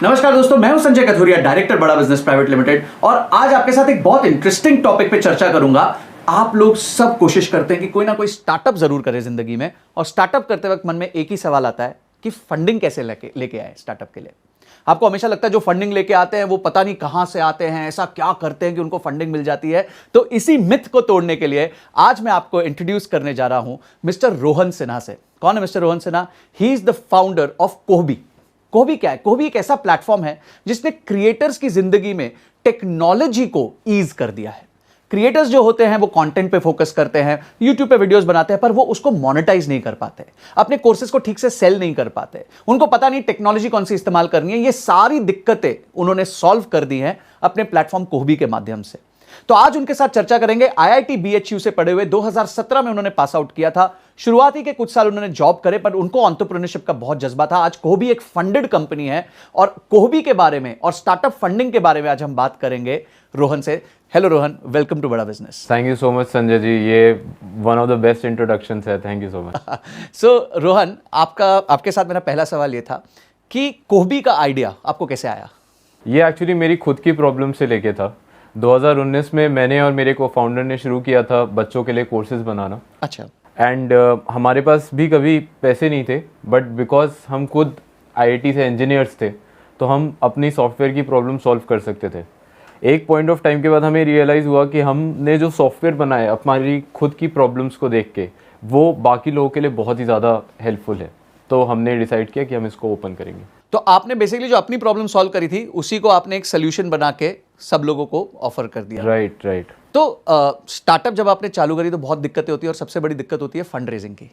नमस्कार दोस्तों, मैं हूं संजय कथुरिया, डायरेक्टर बड़ा बिजनेस प्राइवेट लिमिटेड, और आज आपके साथ एक बहुत इंटरेस्टिंग टॉपिक पे चर्चा करूंगा। आप लोग सब कोशिश करते हैं कि कोई ना कोई स्टार्टअप जरूर करें जिंदगी में, और स्टार्टअप करते वक्त मन में एक ही सवाल आता है कि फंडिंग कैसे लेके आए स्टार्टअप के लिए। आपको हमेशा लगता है जो फंडिंग लेके आते हैं वो पता नहीं कहां से आते हैं, ऐसा क्या करते हैं कि उनको फंडिंग मिल जाती है। तो इसी मिथ को तोड़ने के लिए आज मैं आपको इंट्रोड्यूस करने जा रहा हूं मिस्टर रोहन सिन्हा से। कौन है mister Rohan Sinha? He is the founder of Kohbee. Kohbee क्या है? कोहबी एक ऐसा प्लेटफॉर्म है जिसने क्रिएटर्स की जिंदगी में टेक्नोलॉजी को ईज कर दिया है। क्रिएटर्स जो होते हैं वो कंटेंट पे फोकस करते हैं, यूट्यूब पे वीडियोस बनाते हैं, पर वो उसको मोनेटाइज नहीं कर पाते, अपने कोर्सेज को ठीक से सेल नहीं कर पाते, उनको पता नहीं टेक्नोलॉजी कौन सी इस्तेमाल करनी है। ये सारी दिक्कतें उन्होंने सॉल्व कर दी हैं अपने प्लेटफॉर्म कोहबी के माध्यम से। तो आज उनके साथ चर्चा करेंगे। आईआईटी बीएचयू से पढ़े हुए, 2017 में उन्होंने पास आउट किया था। शुरुआती के कुछ साल उन्होंने जॉब करे, पर उनको एंटरप्रेन्योरशिप का बहुत जज्बा था। आज कोहबी एक फंडेड कंपनी है, और कोहबी के बारे में और स्टार्टअप फंडिंग के बारे में आज हम बात करेंगे रोहन से। Hello Rohan, welcome to Bada business. Thank you so much Sanjay ji, ये one of the best introductions है। Thank you so much. So Rohan, आपके साथ मेरा पहला सवाल ये था कि कोहबी का आइडिया आपको कैसे आया? ये एक्चुअली मेरी खुद की प्रॉब्लम से लेके था। 2019 में मैंने और मेरे को फाउंडर ने शुरू किया था बच्चों के लिए कोर्सेज बनाना। अच्छा। एंड हमारे पास भी कभी पैसे नहीं थे, बट बिकॉज हम खुद आईआईटी से इंजीनियर्स थे तो हम अपनी सॉफ्टवेयर की प्रॉब्लम सॉल्व कर सकते थे। एक पॉइंट ऑफ टाइम के बाद हमें रियलाइज़ हुआ कि हमने जो सॉफ्टवेयर बनाए हमारी खुद की प्रॉब्लम्स को देख के वो बाकी लोगों के लिए बहुत ही ज़्यादा हेल्पफुल है। तो हमने डिसाइड किया कि हम इसको ओपन करेंगे। तो आपने बेसिकली जो अपनी प्रॉब्लम सॉल्व करी थी उसी को आपने एक सोल्यूशन बना के सब लोगों को ऑफर कर दिया। राइट। तो स्टार्टअप जब आपने चालू करी तो बहुत दिक्कतें होती है, और सबसे बड़ी दिक्कत होती है फंड रेजिंग की।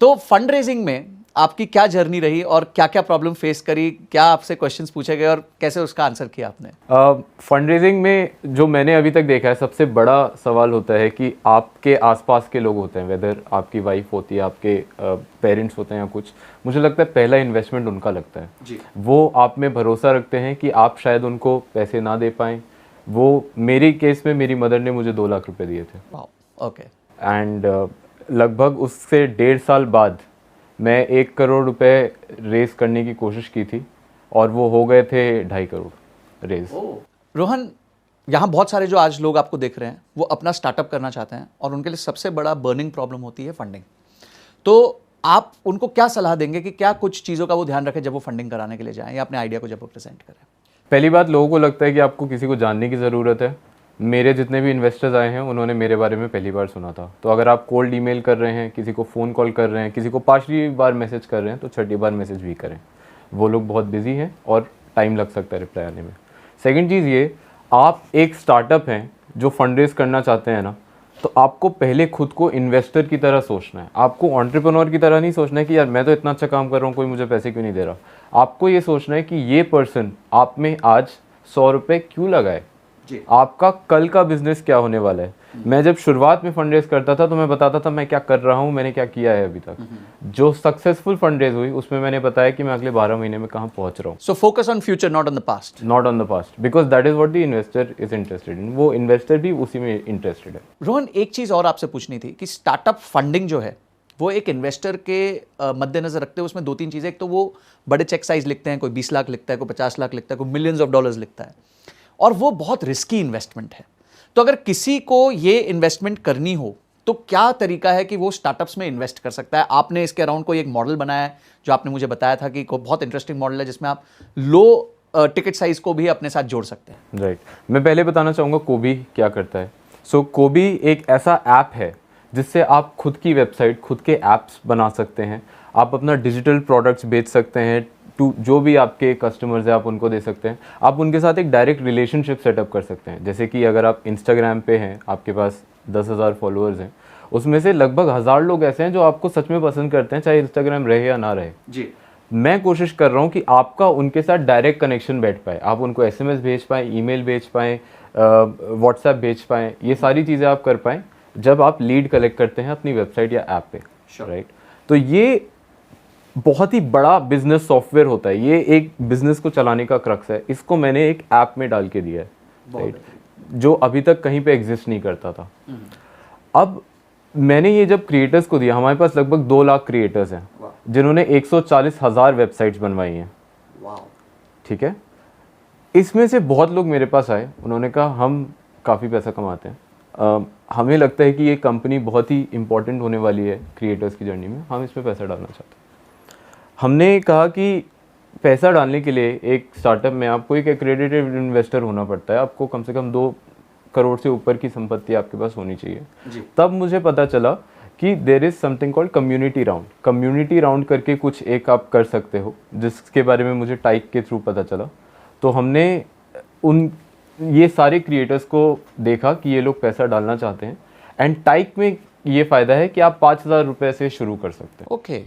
तो फंड रेजिंग में आपकी क्या जर्नी रही और क्या क्या प्रॉब्लम फेस करी? क्या आपसे क्वेश्चंस पूछे गए और कैसे उसका आंसर किया आपने? फंड रेजिंग में जो मैंने अभी तक देखा है, सबसे बड़ा सवाल होता है कि आपके आसपास के लोग होते हैं, वेदर आपकी वाइफ होती है, आपके पेरेंट्स होते हैं या कुछ, मुझे लगता है पहला इन्वेस्टमेंट उनका लगता है जी। वो आप में भरोसा रखते हैं कि आप शायद उनको पैसे ना दे पाएँ। वो मेरे केस में मेरी मदर ने मुझे 2 लाख रुपए दिए थे। ओके। एंड लगभग उससे 1.5 साल बाद मैं 1 करोड़ रुपए रेज करने की कोशिश की थी, और वो हो गए थे 2.5 करोड़ रेज। रोहन, यहाँ बहुत सारे जो आज लोग आपको देख रहे हैं वो अपना स्टार्टअप करना चाहते हैं, और उनके लिए सबसे बड़ा बर्निंग प्रॉब्लम होती है फंडिंग। तो आप उनको क्या सलाह देंगे कि क्या कुछ चीज़ों का वो ध्यान रखें जब वो फंडिंग कराने के लिए जाएं, या अपने आइडिया को जब वो प्रेजेंट करें? पहली बात, लोगों को लगता है कि आपको किसी को जानने की ज़रूरत है। मेरे जितने भी इन्वेस्टर्स आए हैं उन्होंने मेरे बारे में पहली बार सुना था। तो अगर आप कोल्ड ईमेल कर रहे हैं, किसी को फ़ोन कॉल कर रहे हैं, किसी को 5वीं बार मैसेज कर रहे हैं, तो 6ठी बार मैसेज भी करें। वो लोग बहुत बिजी हैं और टाइम लग सकता है रिप्लाई आने में। सेकंड चीज़ ये, आप एक स्टार्टअप हैं जो फंड रेज करना चाहते हैं ना, तो आपको पहले खुद को इन्वेस्टर की तरह सोचना है। आपको एंटरप्रेन्योर की तरह नहीं सोचना है कि यार मैं तो इतना अच्छा काम कर रहा हूँ, कोई मुझे पैसे क्यों नहीं दे रहा। आपको ये सोचना है कि ये पर्सन आप में आज 100 रुपये क्यों लगाए, आपका कल का बिजनेस क्या होने वाला है। मैं जब शुरुआत में फंड रेज करता था तो मैं बताता था मैं क्या कर रहा हूँ, मैंने क्या किया है अभी तक। जो सक्सेसफुल फंड रेज हुई उसमें मैंने बताया कि मैं अगले 12 महीने में कहाँ पहुंच रहा हूँ। So focus on future, not on the past. Not on the past, because that is what the investor is interested in. वो इन्वेस्टर भी उसी में इंटरेस्टेड है। रोहन, एक चीज़ और आपसे पूछनी थी कि स्टार्टअप फंडिंग जो है वो एक इन्वेस्टर के मद्देनजर रखते हुए उसमें 2-3 चीज़ें। एक तो वो बड़े चेक साइज लिखते हैं, कोई 20 लाख लिखता है, कोई 50 लाख लिखता है, कोई मिलियंस ऑफ डॉलर्स लिखता है, और वो बहुत रिस्की इन्वेस्टमेंट है। तो अगर किसी को ये इन्वेस्टमेंट करनी हो तो क्या तरीका है कि वो स्टार्टअप्स में इन्वेस्ट कर सकता है? आपने इसके अराउंड कोई एक मॉडल बनाया है जो आपने मुझे बताया था कि बहुत इंटरेस्टिंग मॉडल है जिसमें आप लो टिकट साइज को भी अपने साथ जोड़ सकते हैं। राइट। मैं पहले बताना चाहूँगा कोबी क्या करता है। सो कोबी एक ऐसा ऐप है जिससे आप खुद की वेबसाइट, खुद के ऐप्स बना सकते हैं। आप अपना डिजिटल प्रोडक्ट्स बेच सकते हैं, जो भी आपके कस्टमर्स हैं आप उनको दे सकते हैं। आप उनके साथ एक डायरेक्ट रिलेशनशिप सेटअप कर सकते हैं। जैसे कि अगर आप इंस्टाग्राम पे हैं, आपके पास 10,000 फॉलोअर्स हैं, उसमें से लगभग 1000 लोग ऐसे हैं जो आपको सच में पसंद करते हैं, चाहे इंस्टाग्राम रहे या ना रहे जी। मैं कोशिश कर रहा हूँ कि आपका उनके साथ डायरेक्ट कनेक्शन बैठ पाए। आप उनको SMS भेज पाएँ, ईमेल भेज पाएँ, व्हाट्सएप भेज पाएँ। ये सारी चीज़ें आप कर पाएँ जब आप लीड कलेक्ट करते हैं अपनी वेबसाइट या ऐप पे। राइट। तो ये बहुत ही बड़ा बिजनेस सॉफ्टवेयर होता है। ये एक बिजनेस को चलाने का क्रक्स है। इसको मैंने एक ऐप में डाल के दिया है, राइट, जो अभी तक कहीं पे एग्जिस्ट नहीं करता था। अब मैंने ये जब क्रिएटर्स को दिया, हमारे पास लगभग 2 लाख क्रिएटर्स हैं जिन्होंने 140,000 वेबसाइट्स बनवाई हैं। ठीक है। इसमें से बहुत लोग मेरे पास आए, उन्होंने कहा हम काफ़ी पैसा कमाते हैं, हमें लगता है कि ये कंपनी बहुत ही इंपॉर्टेंट होने वाली है क्रिएटर्स की जर्नी में, हम इसमें पैसा डालना चाहते हैं। हमने कहा कि पैसा डालने के लिए एक स्टार्टअप में आपको एक एक्रेडिटेड इन्वेस्टर होना पड़ता है, आपको कम से कम 2 करोड़ से ऊपर की संपत्ति आपके पास होनी चाहिए। तब मुझे पता चला कि there is something called community round. Community round करके कुछ एक आप कर सकते हो, जिसके बारे में मुझे टाइक के थ्रू पता चला। तो हमने ये सारे क्रिएटर्स को देखा कि ये लोग पैसा डालना चाहते हैं, एंड टाइक में ये फ़ायदा है कि आप 5,000 रुपये से शुरू कर सकते हैं। ओके,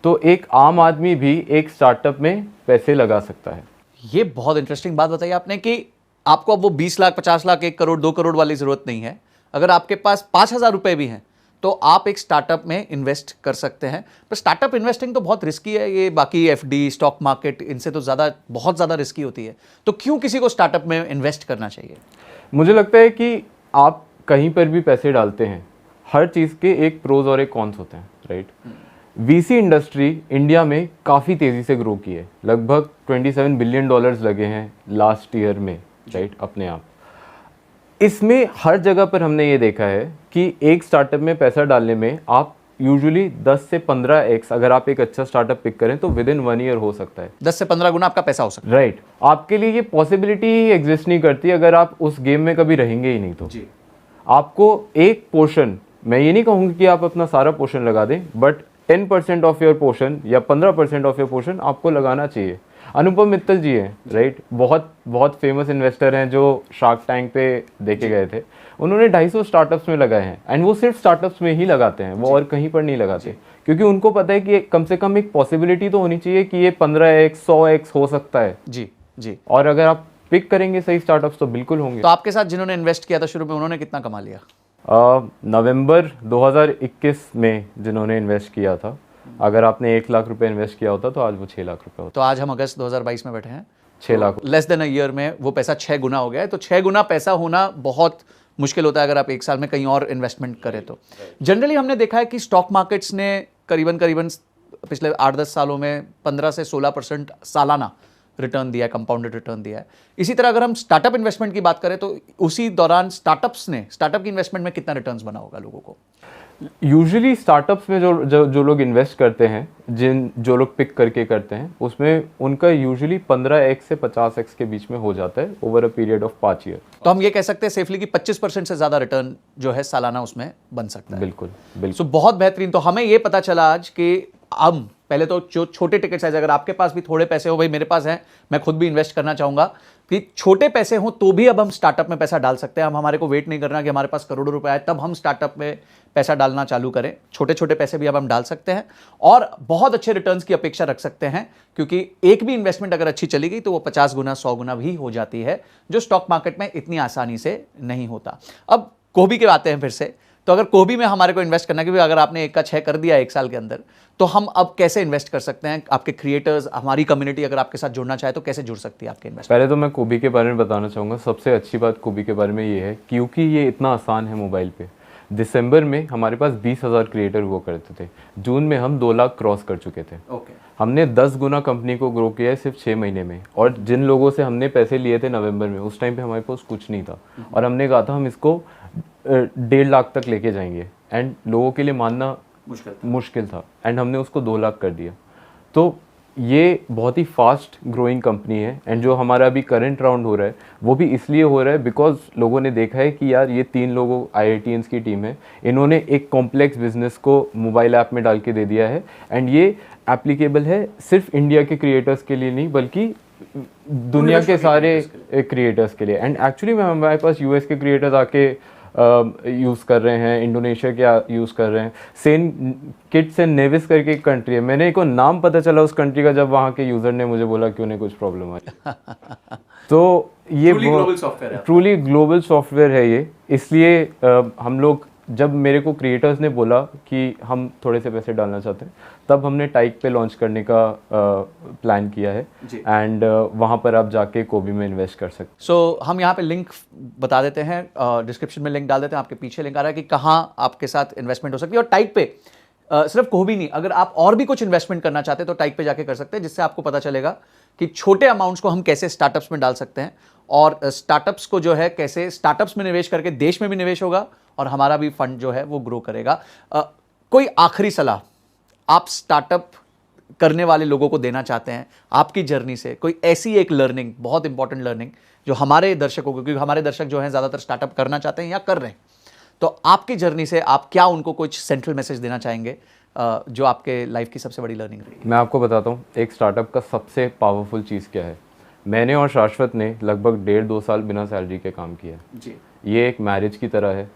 तो एक आम आदमी भी एक स्टार्टअप में पैसे लगा सकता है। ये बहुत इंटरेस्टिंग बात बताई आपने कि आपको अब वो 20 लाख, 50 लाख, 1 करोड़, 2 करोड़ वाली जरूरत नहीं है। अगर आपके पास 5,000 रुपए भी हैं तो आप एक स्टार्टअप में इन्वेस्ट कर सकते हैं। पर स्टार्टअप इन्वेस्टिंग तो बहुत रिस्की है, ये बाकी एफडी, स्टॉक मार्केट, इनसे तो बहुत ज़्यादा रिस्की होती है। तो क्यों किसी को स्टार्टअप में इन्वेस्ट करना चाहिए? मुझे लगता है कि आप कहीं पर भी पैसे डालते हैं, हर चीज़ के एक प्रोज और एक कॉन्स होते हैं, राइट। वीसी इंडस्ट्री इंडिया में काफ़ी तेज़ी से ग्रो की है, लगभग $27 बिलियन लगे हैं लास्ट ईयर में, राइट, अपने आप। इसमें हर जगह पर हमने ये देखा है कि एक स्टार्टअप में पैसा डालने में आप यूजुअली 10 से 15x, अगर आप एक अच्छा स्टार्टअप पिक करें तो विद इन 1 ईयर हो सकता है। 10 से 15 गुना आपका पैसा हो सकता है, राइट। आपके लिए ये पॉसिबिलिटी ही एग्जिस्ट नहीं करती अगर आप उस गेम में कभी रहेंगे ही नहीं तो। जी। आपको एक पोर्शन, मैं ये नहीं कहूँगी कि आप अपना सारा पोर्शन लगा दें, बट 10% ऑफ योर पोर्शन या 15% ऑफ योर पोर्शन आपको लगाना चाहिए। अनुपम मित्तल जी हैं, राइट, बहुत फेमस इन्वेस्टर हैं जो शार्क टैंक पे देखे गए थे। उन्होंने 250 स्टार्टअप्स में लगाए हैं, एंड वो सिर्फ स्टार्टअप्स में ही लगाते हैं, वो और कहीं पर नहीं लगाते, क्योंकि उनको पता है कि कम से कम एक पॉसिबिलिटी तो होनी चाहिए कि ये 15x 100x हो सकता है। जी जी। और अगर आप पिक करेंगे सही स्टार्टअप्स तो बिल्कुल होंगे। तो आपके साथ जिन्होंने इन्वेस्ट किया था शुरू में, उन्होंने कितना कमा लिया? नवंबर 2021 में जिन्होंने इन्वेस्ट किया था, अगर आपने 1 लाख रुपए इन्वेस्ट किया होता तो आज वो 6 लाख रुपए होता। तो आज हम अगस्त 2022 में बैठे हैं, 6 lakh, less than a year में वो पैसा 6 गुना हो गया है। तो 6 गुना पैसा होना बहुत मुश्किल होता है अगर आप एक साल में कहीं और इन्वेस्टमेंट करें तो। जनरली हमने देखा है कि स्टॉक मार्केट्स ने करीबन पिछले 8-10 सालों में 15 से 16% सालाना रिटर्न दिया है, कंपाउंडेड रिटर्न दिया है। इसी तरह अगर हम स्टार्टअप इन्वेस्टमेंट की बात करें तो उसी दौरान स्टार्टअप की इन्वेस्टमेंट में कितना रिटर्न्स बना होगा लोगों को? यूजुअली स्टार्टअप्स में जो लोग इन्वेस्ट करते हैं, जो लोग पिक करके करते हैं, उसमें उनका यूजुअली 15x से 50x के बीच में हो जाता है over a period of 5 year. तो हम ये कह सकते हैं सेफली कि 25% से ज़्यादा रिटर्न जो है सालाना उसमें बन सकता है। बिल्कुल बिल्कुल। सो बहुत बेहतरीन। तो हमें ये पता चला आज कि हम पहले तो जो छोटे टिकट साइज, अगर आपके पास भी थोड़े पैसे हो, भाई मेरे पास हैं, मैं खुद भी इन्वेस्ट करना चाहूँगा, कि छोटे पैसे हो तो भी अब हम स्टार्टअप में पैसा डाल सकते हैं। हम हमारे को वेट नहीं करना कि हमारे पास करोड़ों रुपए आए तब हम स्टार्टअप में पैसा डालना चालू करें। छोटे छोटे पैसे भी अब हम डाल सकते हैं और बहुत अच्छे रिटर्न्स की अपेक्षा रख सकते हैं, क्योंकि एक भी इन्वेस्टमेंट अगर अच्छी चली गई तो वो 50 गुना 100 गुना भी हो जाती है, जो स्टॉक मार्केट में इतनी आसानी से नहीं होता। अब कोबी के आते हैं फिर से। तो अगर कोबी में हमारे को इन्वेस्ट करना है, क्योंकि अगर आपने 1 का 6 कर दिया 1 साल के अंदर, तो हम अब कैसे इन्वेस्ट कर सकते हैं? आपके क्रिएटर्स, हमारी कम्युनिटी अगर आपके साथ जुड़ना चाहे तो कैसे जुड़ सकती है आपके इन्वेस्ट? पहले तो मैं कोबी के बारे में बताना चाहूँगा। सबसे अच्छी बात कोबी के बारे में ये है क्योंकि ये इतना आसान है मोबाइल पे। दिसंबर में हमारे पास 20,000 क्रिएटर हुआ करते थे, जून में हम 2 लाख क्रॉस कर चुके थे। हमने 10 गुना कंपनी को ग्रो किया है सिर्फ 6 महीने में। और जिन लोगों से हमने पैसे लिए थे नवंबर में, उस टाइम पे हमारे पास कुछ नहीं था और हमने कहा था हम इसको 1.5 लाख तक लेके जाएंगे, एंड लोगों के लिए मानना मुश्किल था, एंड हमने उसको 2 लाख कर दिया। तो ये बहुत ही फास्ट ग्रोइंग कंपनी है, एंड जो हमारा अभी करंट राउंड हो रहा है वो भी इसलिए हो रहा है बिकॉज लोगों ने देखा है कि यार ये 3 लोगों IITians की टीम है, इन्होंने एक कॉम्प्लेक्स बिजनेस को मोबाइल ऐप में डाल के दे दिया है, एंड ये एप्लीकेबल है सिर्फ इंडिया के क्रिएटर्स के लिए नहीं बल्कि दुनिया के सारे क्रिएटर्स के लिए। एंड एक्चुअली में हमारे पास US के क्रिएटर्स आके यूज़ कर रहे हैं, इंडोनेशिया के यूज़ कर रहे हैं। सेंट किट्स एंड नेविस करके एक कंट्री है, मैंने को नाम पता चला उस कंट्री का जब वहाँ के यूज़र ने मुझे बोला कि उन्हें कुछ प्रॉब्लम आई। तो ये ट्रूली ग्लोबल सॉफ्टवेयर है ये। इसलिए हम लोग, जब मेरे को क्रिएटर्स ने बोला कि हम थोड़े से पैसे डालना चाहते हैं, तब हमने टाइक पे लॉन्च करने का प्लान किया है, एंड वहाँ पर आप जाके कोबी में इन्वेस्ट कर सकते हैं। सो हम यहाँ पे लिंक बता देते हैं, डिस्क्रिप्शन में लिंक डाल देते हैं, आपके पीछे लिंक आ रहा है कि कहाँ आपके साथ इन्वेस्टमेंट हो सकती है। और टाइक पे सिर्फ कोबी नहीं, अगर आप और भी कुछ इन्वेस्टमेंट करना चाहते हैं तो टाइक पे जाके कर सकते हैं, जिससे आपको पता चलेगा कि छोटे अमाउंट्स को हम कैसे स्टार्टअप्स में डाल सकते हैं और स्टार्टअप्स को जो है कैसे स्टार्टअप्स में निवेश करके देश में भी निवेश होगा और हमारा भी फंड जो है वो ग्रो करेगा। कोई आखिरी सलाह आप स्टार्टअप करने वाले लोगों को देना चाहते हैं आपकी जर्नी से, कोई ऐसी एक लर्निंग, बहुत इंपॉर्टेंट लर्निंग जो हमारे दर्शकों को, क्योंकि हमारे दर्शक जो हैं ज़्यादातर स्टार्टअप करना चाहते हैं या कर रहे हैं, तो आपकी जर्नी से आप क्या उनको कुछ सेंट्रल मैसेज देना चाहेंगे जो आपके लाइफ की सबसे बड़ी लर्निंग रही? मैं आपको बताता हूँ एक स्टार्टअप का सबसे पावरफुल चीज़ क्या है। मैंने और शाश्वत ने लगभग 1.5-2 साल बिना सैलरी के काम किया है जी। ये एक मैरिज की तरह है।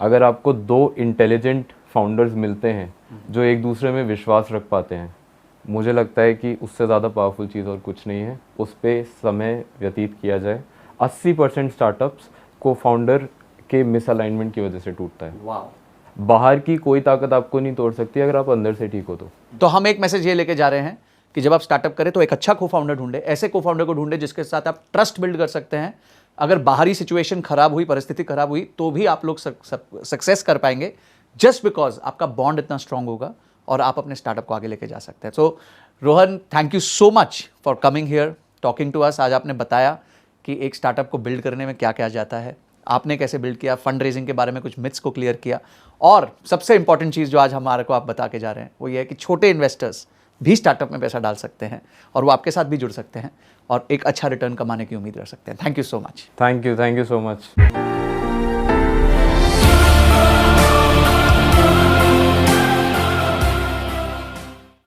अगर आपको 2 इंटेलिजेंट फाउंडर्स मिलते हैं जो एक दूसरे में विश्वास रख पाते हैं, मुझे लगता है कि उससे ज़्यादा पावरफुल चीज़ और कुछ नहीं है। उस पर समय व्यतीत किया जाए। 80% स्टार्टअप्स को फाउंडर के मिसअलाइनमेंट की वजह से टूटता है। वाह। बाहर की कोई ताकत आपको नहीं तोड़ सकती अगर आप अंदर से ठीक हो तो हम एक मैसेज ये लेके जा रहे हैं कि जब आप स्टार्टअप करें तो एक अच्छा को फाउंडर ढूंढे, ऐसे को फाउंडर को ढूंढे जिसके साथ आप ट्रस्ट बिल्ड कर सकते हैं। अगर बाहरी सिचुएशन खराब हुई, परिस्थिति खराब हुई, तो भी आप लोग सक्सेस कर पाएंगे जस्ट बिकॉज आपका बॉन्ड इतना स्ट्रांग होगा और आप अपने स्टार्टअप को आगे लेके जा सकते हैं। So Rohan, thank you so much for coming here, talking to us. आज आपने बताया कि एक स्टार्टअप को बिल्ड करने में क्या क्या जाता है, आपने कैसे बिल्ड किया, फंड रेजिंग के बारे में कुछ मिथ्स को क्लियर किया, और सबसे इंपॉर्टेंट चीज़ जो आज हमारे को आप बता के जा रहे हैं वो ये है कि छोटे इन्वेस्टर्स भी स्टार्टअप में पैसा डाल सकते हैं और वो आपके साथ भी जुड़ सकते हैं और एक अच्छा रिटर्न कमाने की उम्मीद कर सकते हैं। Thank you so much. Thank you so much.